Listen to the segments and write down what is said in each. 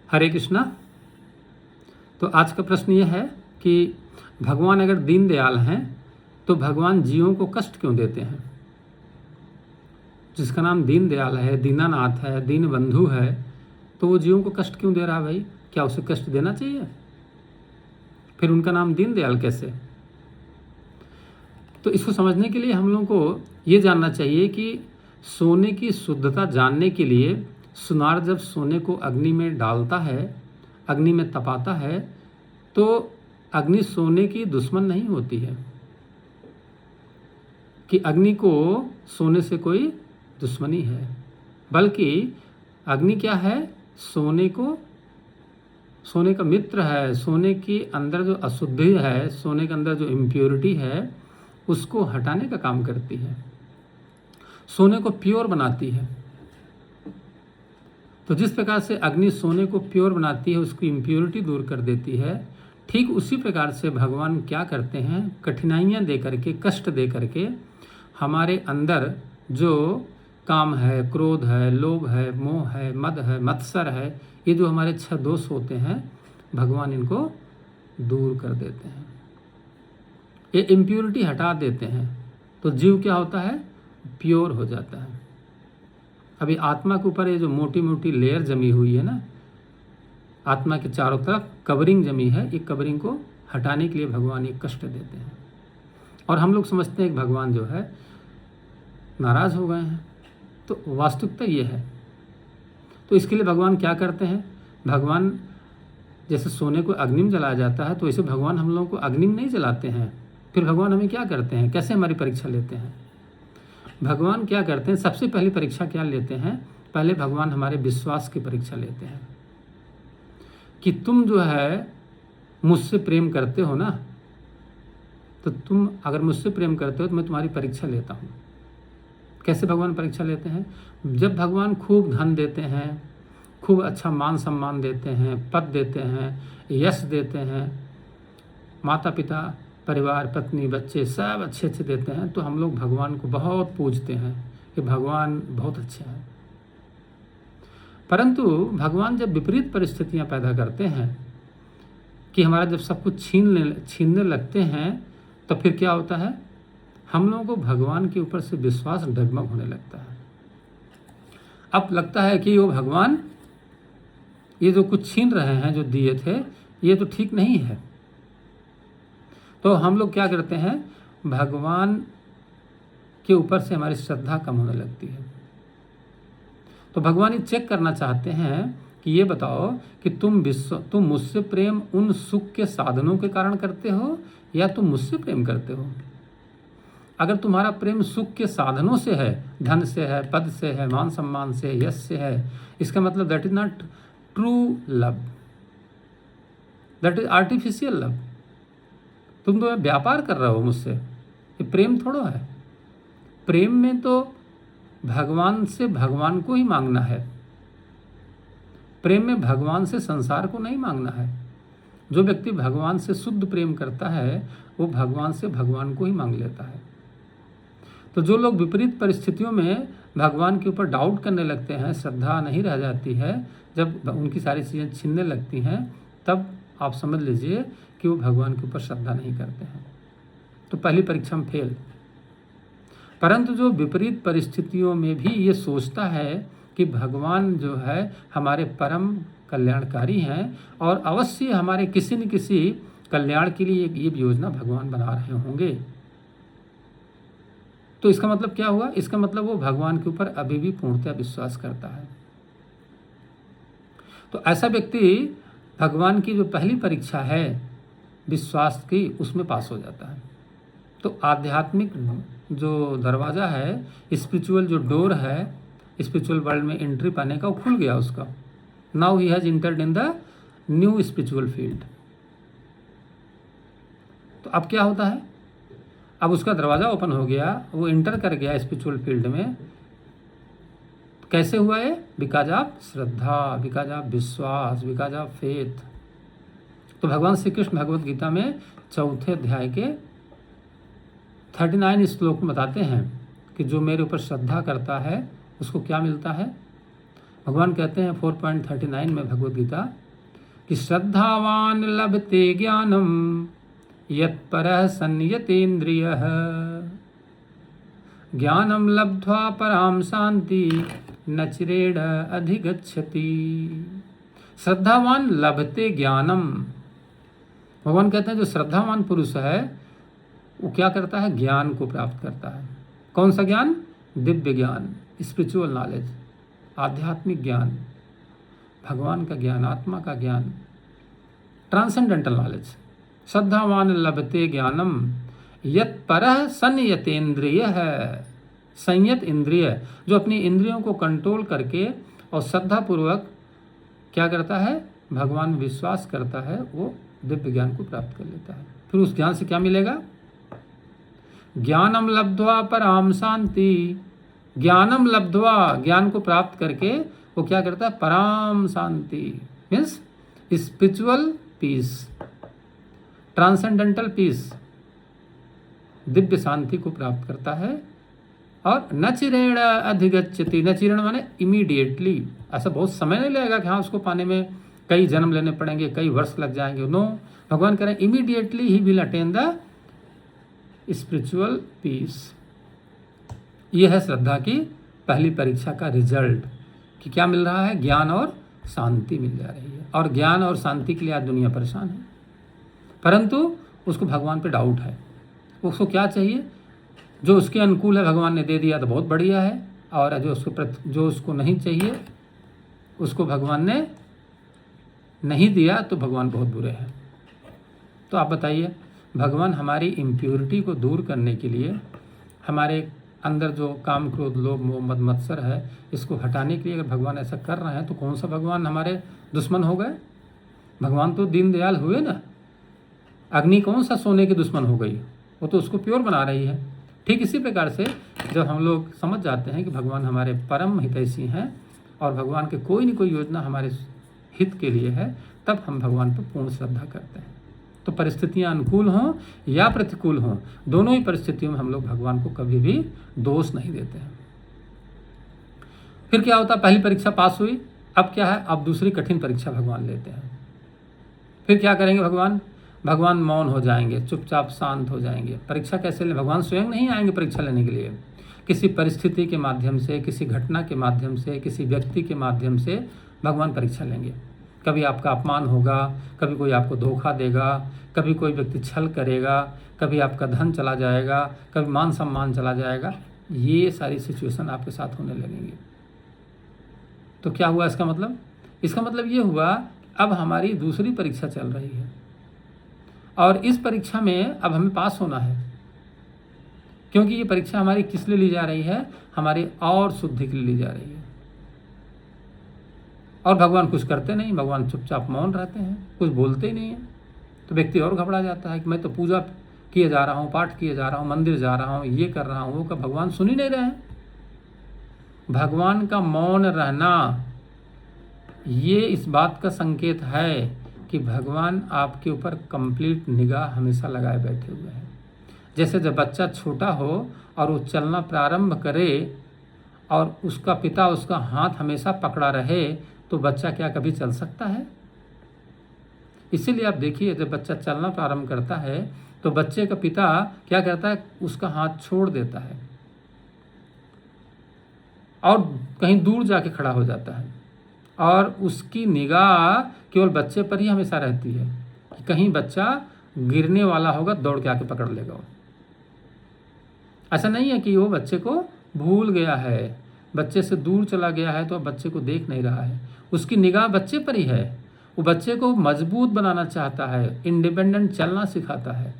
हरे कृष्णा। तो आज का प्रश्न ये है कि भगवान अगर दीनदयाल हैं तो भगवान जीवों को कष्ट क्यों देते हैं। जिसका नाम दीनदयाल है, दीनानाथ है, दीन बंधु है, तो वो जीवों को कष्ट क्यों दे रहा है भाई? क्या उसे कष्ट देना चाहिए? फिर उनका नाम दीनदयाल कैसे? तो इसको समझने के लिए हम लोगों को ये जानना चाहिए कि सोने की शुद्धता जानने के लिए सुनार जब सोने को अग्नि में डालता है, अग्नि में तपाता है, तो अग्नि सोने की दुश्मन नहीं होती है कि अग्नि को सोने से कोई दुश्मनी है, बल्कि अग्नि क्या है? सोने का मित्र है। सोने के अंदर जो अशुद्धि है, सोने के अंदर जो इम्प्योरिटी है, उसको हटाने का काम करती है, सोने को प्योर बनाती है। तो जिस प्रकार से अग्नि सोने को प्योर बनाती है, उसकी इम्प्योरिटी दूर कर देती है, ठीक उसी प्रकार से भगवान क्या करते हैं? कठिनाइयाँ दे करके, कष्ट दे करके हमारे अंदर जो काम है, क्रोध है, लोभ है, मोह है, मद है, मत्सर है, ये जो हमारे 6 दोष होते हैं, भगवान इनको दूर कर देते हैं, ये इम्प्योरिटी हटा देते हैं। तो जीव क्या होता है? प्योर हो जाता है। अभी आत्मा के ऊपर ये जो मोटी मोटी लेयर जमी हुई है ना, आत्मा के चारों तरफ कवरिंग जमी है, ये कवरिंग को हटाने के लिए भगवान ये कष्ट देते हैं। और हम लोग समझते हैं कि भगवान जो है नाराज़ हो गए हैं, तो वास्तविकता ये है। तो इसके लिए भगवान क्या करते हैं? भगवान जैसे सोने को अग्नि में जलाया जाता है, तो ऐसे भगवान हम लोगों को अग्नि में नहीं जलाते हैं। फिर भगवान हमें क्या करते हैं? कैसे हमारी परीक्षा लेते हैं? भगवान क्या करते हैं? सबसे पहली परीक्षा क्या लेते हैं? पहले भगवान हमारे विश्वास की परीक्षा लेते हैं कि तुम जो है मुझसे प्रेम करते हो ना, तो तुम अगर मुझसे प्रेम करते हो तो मैं तुम्हारी परीक्षा लेता हूँ। कैसे भगवान परीक्षा लेते हैं? जब भगवान खूब धन देते हैं, खूब अच्छा मान सम्मान देते हैं, पद देते हैं, यश देते हैं, माता पिता, परिवार, पत्नी, बच्चे सब अच्छे अच्छे देते हैं, तो हम लोग भगवान को बहुत पूजते हैं कि भगवान बहुत अच्छे हैं। परंतु भगवान जब विपरीत परिस्थितियां पैदा करते हैं कि हमारा जब सब कुछ छीनने लगते हैं, तो फिर क्या होता है? हम लोगों को भगवान के ऊपर से विश्वास डगमग होने लगता है। अब लगता है कि वो भगवान ये जो कुछ छीन रहे हैं, जो दिए थे, ये तो ठीक नहीं है। तो हम लोग क्या करते हैं? भगवान के ऊपर से हमारी श्रद्धा कम होने लगती है। तो भगवान ये चेक करना चाहते हैं कि ये बताओ कि तुम मुझसे प्रेम उन सुख के साधनों के कारण करते हो या तुम मुझसे प्रेम करते हो? अगर तुम्हारा प्रेम सुख के साधनों से है, धन से है, पद से है, मान सम्मान से, यश से है, इसका मतलब that is not true love, that is artificial love. तुम तो व्यापार कर रहे हो मुझसे, ये प्रेम थोड़ा है। प्रेम में तो भगवान से भगवान को ही मांगना है, प्रेम में भगवान से संसार को नहीं मांगना है। जो व्यक्ति भगवान से शुद्ध प्रेम करता है, वो भगवान से भगवान को ही मांग लेता है। तो जो लोग विपरीत परिस्थितियों में भगवान के ऊपर डाउट करने लगते हैं, श्रद्धा नहीं रह जाती है, जब उनकी सारी चीज़ें छीनने लगती हैं, तब आप समझ लीजिए कि वो भगवान के ऊपर श्रद्धा नहीं करते हैं। तो पहली परीक्षा में फेल। परंतु जो विपरीत परिस्थितियों में भी ये सोचता है कि भगवान जो है हमारे परम कल्याणकारी हैं और अवश्य हमारे किसी न किसी कल्याण के लिए ये योजना भगवान बना रहे होंगे, तो इसका मतलब क्या हुआ? इसका मतलब वो भगवान के ऊपर अभी भी पूर्णतः विश्वास करता है। तो ऐसा व्यक्ति भगवान की जो पहली परीक्षा है विश्वास की, उसमें पास हो जाता है। तो आध्यात्मिक जो दरवाज़ा है, स्पिरिचुअल जो डोर है, स्पिरिचुअल वर्ल्ड में एंट्री पाने का, वो खुल गया उसका। Now he has entered in the new spiritual field. तो अब क्या होता है? अब उसका दरवाज़ा ओपन हो गया, वो एंटर कर गया स्पिरिचुअल फील्ड में। कैसे हुआ ये? Because of Shraddha, because of विश्वास, बिकॉज ऑफ फेथ। तो भगवान श्री कृष्ण भगवद गीता में 4 अध्याय के 39 श्लोक में बताते हैं कि जो मेरे ऊपर श्रद्धा करता है उसको क्या मिलता है? भगवान कहते हैं 4.39 में भगवद गीता कि श्रद्धावान लभते ज्ञानम यत्परः संयतेन्द्रियः ज्ञानम लब्ध्वा पराम शांति न चिरेण अधिगच्छति। श्रद्धावान लभते ज्ञानम, भगवान कहते हैं जो श्रद्धावान पुरुष है वो क्या करता है, ज्ञान को प्राप्त करता है। कौन सा ज्ञान? दिव्य ज्ञान, स्पिरिचुअल नॉलेज, आध्यात्मिक ज्ञान, भगवान का ज्ञान, आत्मा का ज्ञान, ट्रांसेंडेंटल नॉलेज। श्रद्धावान लभते ज्ञानम यत् परः संयतेन्द्रिय है, संयत इंद्रिय, जो अपनी इंद्रियों को कंट्रोल करके और श्रद्धापूर्वक क्या करता है, भगवान विश्वास करता है, वो दिव्य ज्ञान को प्राप्त कर लेता है। फिर उस ज्ञान से क्या मिलेगा? ज्ञानम लब्ध्वा पराम शांति, ज्ञानम लब्ध्वा, ज्ञान को प्राप्त करके वो क्या करता है, पराम शांति means spiritual peace, transcendental peace, दिव्य शांति को प्राप्त करता है। और न चिरेण अधिगच्छति, न चिरेण माने इमीडिएटली, ऐसा बहुत समय नहीं लगेगा कि हाँ उसको पाने में कई जन्म लेने पड़ेंगे, कई वर्ष लग जाएंगे। नो, भगवान कह रहे हैं immediately he will attain the spiritual peace. यह है श्रद्धा की पहली परीक्षा का रिजल्ट कि क्या मिल रहा है, ज्ञान और शांति मिल जा रही है। और ज्ञान और शांति के लिए आज दुनिया परेशान है, परंतु उसको भगवान पे डाउट है। उसको क्या चाहिए? जो उसके अनुकूल है भगवान ने दे दिया तो बहुत बढ़िया है, और जो उसको नहीं चाहिए उसको भगवान ने नहीं दिया तो भगवान बहुत बुरे हैं। तो आप बताइए, भगवान हमारी इम्प्योरिटी को दूर करने के लिए, हमारे अंदर जो काम क्रोध लोभ मोह मद मत्सर है इसको हटाने के लिए अगर भगवान ऐसा कर रहे हैं तो कौन सा भगवान हमारे दुश्मन हो गए? भगवान तो दीनदयाल हुए ना। अग्नि कौन सा सोने की दुश्मन हो गई? वो तो उसको प्योर बना रही है। ठीक इसी प्रकार से जब हम लोग समझ जाते हैं कि भगवान हमारे परम हितैषी हैं और भगवान के कोई न कोई योजना हमारे हित के लिए है, तब हम भगवान पर पूर्ण श्रद्धा करते हैं। तो परिस्थितियां अनुकूल हों या प्रतिकूल हों, दोनों ही परिस्थितियों में हम लोग भगवान को कभी भी दोष नहीं देते हैं। फिर क्या होता? पहली परीक्षा पास हुई, अब क्या है, अब दूसरी कठिन परीक्षा भगवान लेते हैं। फिर क्या करेंगे भगवान? भगवान मौन हो जाएंगे, चुपचाप शांत हो जाएंगे। परीक्षा कैसे लें? भगवान स्वयं नहीं आएंगे परीक्षा लेने के लिए, किसी परिस्थिति के माध्यम से, किसी घटना के माध्यम से, किसी व्यक्ति के माध्यम से भगवान परीक्षा लेंगे। कभी आपका अपमान होगा, कभी कोई आपको धोखा देगा, कभी कोई व्यक्ति छल करेगा, कभी आपका धन चला जाएगा, कभी मान सम्मान चला जाएगा। ये सारी सिचुएशन आपके साथ होने लगेंगी। तो क्या हुआ इसका मतलब? इसका मतलब ये हुआ अब हमारी दूसरी परीक्षा चल रही है और इस परीक्षा में अब हमें पास होना है, क्योंकि ये परीक्षा हमारी किस लिए ली जा रही है? हमारी और शुद्धि के लिए ली जा रही है। और भगवान कुछ करते नहीं, भगवान चुपचाप मौन रहते हैं, कुछ बोलते ही नहीं है। तो व्यक्ति और घबरा जाता है कि मैं तो पूजा किए जा रहा हूँ, पाठ किए जा रहा हूँ, मंदिर जा रहा हूँ, ये कर रहा हूँ, वो कर, भगवान सुन ही नहीं रहे हैं। भगवान का मौन रहना ये इस बात का संकेत है कि भगवान आपके ऊपर कंप्लीट निगाह हमेशा लगाए बैठे हुए हैं। जैसे जब बच्चा छोटा हो और वो चलना प्रारंभ करे और उसका पिता उसका हाथ हमेशा पकड़ा रहे, तो बच्चा क्या कभी चल सकता है? इसीलिए आप देखिए, जब बच्चा चलना प्रारंभ करता है तो बच्चे का पिता क्या करता है? उसका हाथ छोड़ देता है और कहीं दूर जाके खड़ा हो जाता है, और उसकी निगाह केवल बच्चे पर ही हमेशा रहती है कि कहीं बच्चा गिरने वाला होगा, दौड़ के आके पकड़ लेगा वो। ऐसा नहीं है कि वो बच्चे को भूल गया है, बच्चे से दूर चला गया है तो अब बच्चे को देख नहीं रहा है। उसकी निगाह बच्चे पर ही है। वो बच्चे को मजबूत बनाना चाहता है, इंडिपेंडेंट चलना सिखाता है।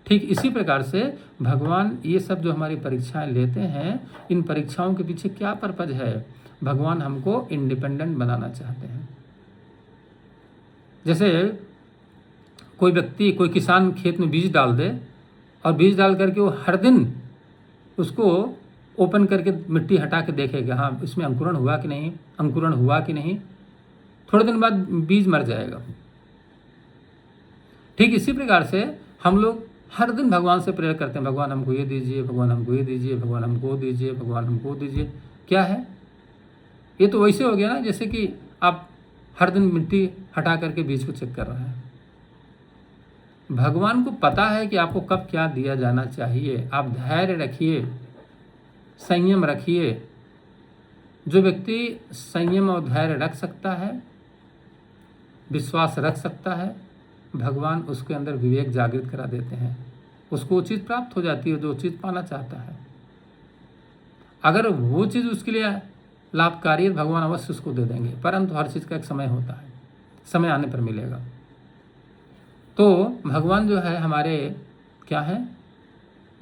ठीक इसी प्रकार से भगवान ये सब जो हमारी परीक्षाएं लेते हैं, इन परीक्षाओं के पीछे क्या पर्पज है? भगवान हमको इंडिपेंडेंट बनाना चाहते हैं। जैसे कोई व्यक्ति, कोई किसान खेत में बीज डाल दे और बीज डाल करके वो हर दिन उसको ओपन करके मिट्टी हटा के देखेगा, हाँ इसमें अंकुरण हुआ कि नहीं, अंकुरण हुआ कि नहीं। थोड़े दिन बाद बीज मर जाएगा। ठीक इसी प्रकार से हम लोग हर दिन भगवान से प्रेयर करते हैं, भगवान हमको ये दीजिए, भगवान हमको ये दीजिए, भगवान हमको दीजिए, भगवान हमको दीजिए। क्या है? ये तो वैसे हो गया ना जैसे कि आप हर दिन मिट्टी हटा करके बीज को चेक कर रहे हैं। भगवान को पता है कि आपको कब क्या दिया जाना चाहिए। आप धैर्य रखिए, संयम रखिए। जो व्यक्ति संयम और धैर्य रख सकता है, विश्वास रख सकता है, भगवान उसके अंदर विवेक जागृत करा देते हैं। उसको वो चीज़ प्राप्त हो जाती है जो चीज़ पाना चाहता है। अगर वो चीज़ उसके लिए लाभकारी है, भगवान अवश्य उसको दे देंगे, परंतु हर चीज़ का एक समय होता है, समय आने पर मिलेगा। तो भगवान जो है हमारे क्या है,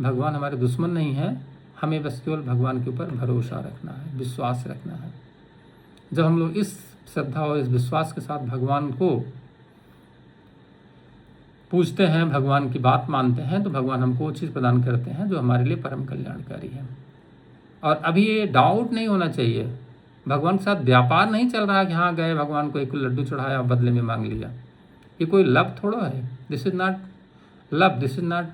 भगवान हमारे दुश्मन नहीं है। हमें बस केवल भगवान के ऊपर भरोसा रखना है, विश्वास रखना है। जब हम लोग इस श्रद्धा और इस विश्वास के साथ भगवान को पूछते हैं, भगवान की बात मानते हैं, तो भगवान हमको वो चीज़ प्रदान करते हैं जो हमारे लिए परम कल्याणकारी है। और अभी ये डाउट नहीं होना चाहिए, भगवान के साथ व्यापार नहीं चल रहा कि हाँ गए भगवान को एक लड्डू चढ़ाया बदले में मांग लिया। ये कोई लव थोड़ा है। This is not love, this is not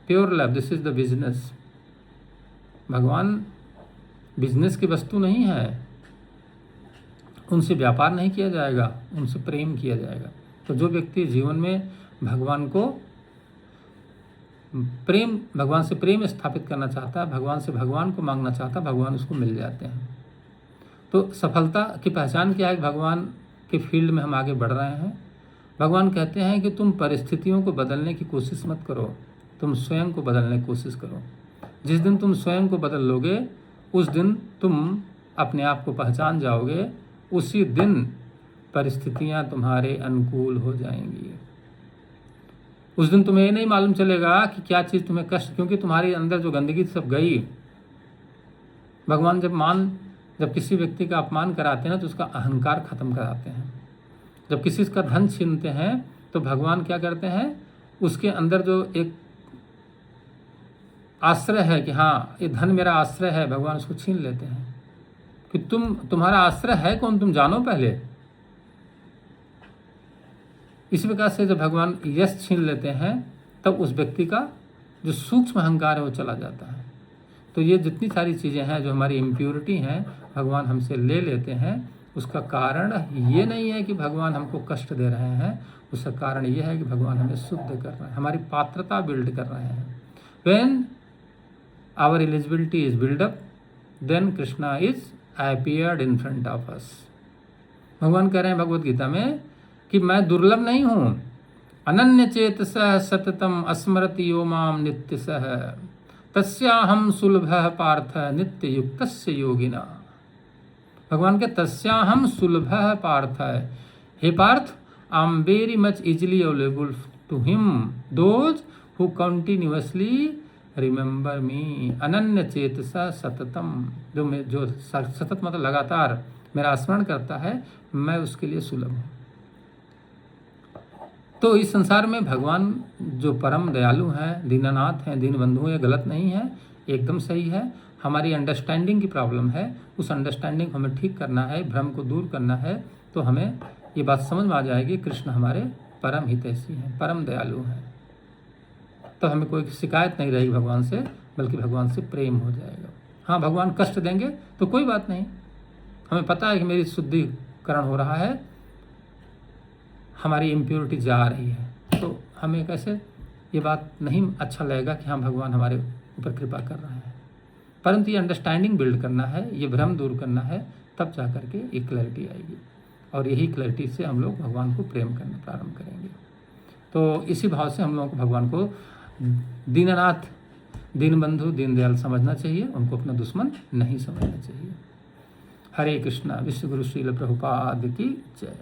pure love, this is the business. भगवान बिजनेस की वस्तु नहीं है, उनसे व्यापार नहीं किया जाएगा, उनसे प्रेम किया जाएगा। तो जो व्यक्ति जीवन में भगवान को प्रेम, भगवान से प्रेम स्थापित करना चाहता है, भगवान से भगवान को मांगना चाहता है, भगवान उसको मिल जाते हैं। तो सफलता की पहचान क्या है? भगवान के फील्ड में हम आगे बढ़ रहे हैं। भगवान कहते हैं कि तुम परिस्थितियों को बदलने की कोशिश मत करो, तुम स्वयं को बदलने की कोशिश करो। जिस दिन तुम स्वयं को बदल लोगे, उस दिन तुम अपने आप को पहचान जाओगे, उसी दिन परिस्थितियां तुम्हारे अनुकूल हो जाएंगी। उस दिन तुम्हें ये नहीं मालूम चलेगा कि क्या चीज़ तुम्हें कष्ट, क्योंकि तुम्हारे अंदर जो गंदगी सब गई। भगवान जब किसी व्यक्ति का अपमान कराते हैं तो उसका अहंकार खत्म कराते हैं। जब किसी का धन छीनते हैं तो भगवान क्या करते हैं, उसके अंदर जो एक आश्रय है कि हाँ ये धन मेरा आश्रय है, भगवान उसको छीन लेते हैं कि तुम्हारा आश्रय है कौन, तुम जानो पहले। इसी प्रकार से जब भगवान यश छीन लेते हैं तब उस व्यक्ति का जो सूक्ष्म अहंकार है वो चला जाता है। तो ये जितनी सारी चीज़ें हैं जो हमारी इम्प्योरिटी हैं, भगवान हमसे ले लेते हैं। उसका कारण ये नहीं है कि भगवान हमको कष्ट दे रहे हैं, उसका कारण ये है कि भगवान हमें शुद्ध कर रहे हैं, हमारी पात्रता बिल्ड कर रहे हैं। When our eligibility is build up, then Krishna is appeared in front of us. भगवान कह रहे हैं भगवद गीता में कि मैं दुर्लभ नहीं हूँ। अनन्य चेतसः सततम अस्मरति यो माम नित्यसः तस्याहम सुलभः पार्थ नित्य युक्तस्य योगिना। भगवान के तस्याहम सुलभः पार्थ, हे Partha, I am very much easily available to him those who continuously remember me. अनन्य चेतसा सततम, जो सतत मतलब लगातार मेरा स्मरण करता है, मैं उसके लिए सुलभ हूँ। तो इस संसार में भगवान जो परम दयालु हैं, दीननाथ हैं, दीनबंधु हैं, गलत नहीं है, एकदम सही है। हमारी अंडरस्टैंडिंग की प्रॉब्लम है, उस अंडरस्टैंडिंग को हमें ठीक करना है, भ्रम को दूर करना है। तो हमें ये बात समझ में आ जाएगी कृष्ण हमारे परम हितैषी हैं, परम दयालु हैं। तो हमें कोई शिकायत नहीं रहेगी भगवान से, बल्कि भगवान से प्रेम हो जाएगा। हाँ, भगवान कष्ट देंगे तो कोई बात नहीं, हमें पता है कि मेरी शुद्धिकरण हो रहा है, हमारी इम्प्योरिटी जा रही है। तो हमें कैसे ये बात नहीं अच्छा लगेगा कि हाँ भगवान हमारे ऊपर कृपा कर रहे हैं। परंतु ये अंडरस्टैंडिंग बिल्ड करना है, ये भ्रम दूर करना है, तब जा करके एक क्लैरिटी आएगी। और यही क्लैरिटी से हम लोग भगवान को प्रेम करना प्रारंभ करेंगे। तो इसी भाव से हम लोगों को भगवान को दीननाथ, दीनबंधु, दीनदयाल समझना चाहिए, उनको अपना दुश्मन नहीं समझना चाहिए। हरे कृष्णा। विश्व गुरु श्रील प्रभुपाद की जय।